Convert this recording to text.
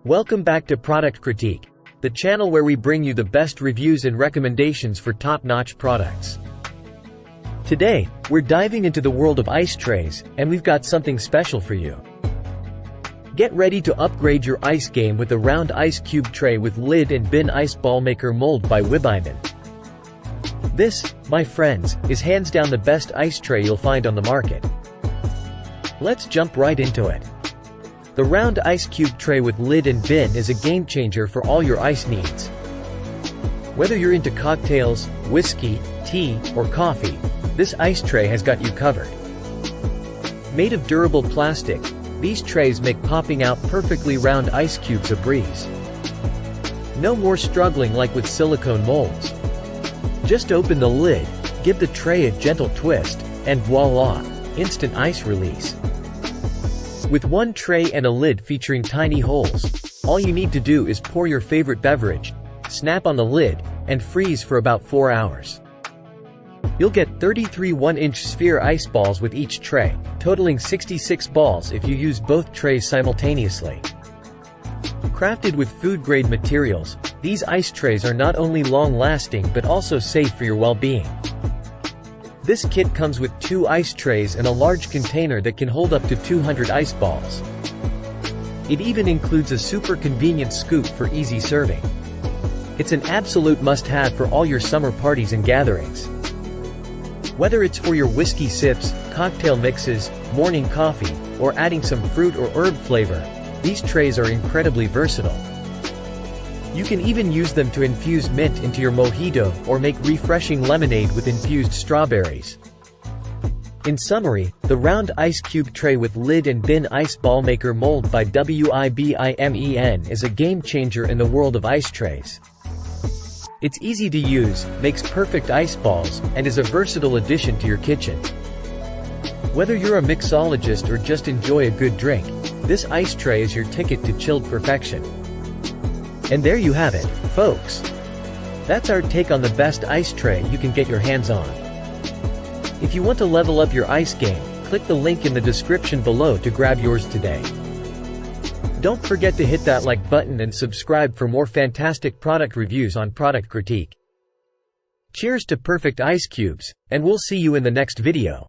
Welcome back to Product Critique, the channel where we bring you the best reviews and recommendations for top-notch products. Today, we're diving into the world of ice trays, and we've got something special for you. Get ready to upgrade your ice game with a round ice cube tray with lid and bin ice ball maker mold by Wibyman. This, my friends, is hands down the best ice tray you'll find on the market. Let's jump right into it. The round ice cube tray with lid and bin is a game changer for all your ice needs. Whether you're into cocktails, whiskey, tea, or coffee, this ice tray has got you covered. Made of durable plastic, these trays make popping out perfectly round ice cubes a breeze. No more struggling like with silicone molds. Just open the lid, give the tray a gentle twist, and voila, instant ice release. With one tray and a lid featuring tiny holes, all you need to do is pour your favorite beverage, snap on the lid, and freeze for about 4 hours. You'll get 33 1-inch sphere ice balls with each tray, totaling 66 balls if you use both trays simultaneously. Crafted with food-grade materials, these ice trays are not only long-lasting but also safe for your well-being. This kit comes with 2 ice trays and a large container that can hold up to 200 ice balls. It even includes a super convenient scoop for easy serving. It's an absolute must-have for all your summer parties and gatherings. Whether it's for your whiskey sips, cocktail mixes, morning coffee, or adding some fruit or herb flavor, these trays are incredibly versatile. You can even use them to infuse mint into your mojito or make refreshing lemonade with infused strawberries. In summary, the round ice cube tray with lid and bin ice ball maker mold by Wibyman is a game changer in the world of ice trays. It's easy to use, makes perfect ice balls, and is a versatile addition to your kitchen. Whether you're a mixologist or just enjoy a good drink, this ice tray is your ticket to chilled perfection. And there you have it, folks. That's our take on the best ice tray you can get your hands on. If you want to level up your ice game, click the link in the description below to grab yours today. Don't forget to hit that like button and subscribe for more fantastic product reviews on Product Critique. Cheers to perfect ice cubes, and we'll see you in the next video.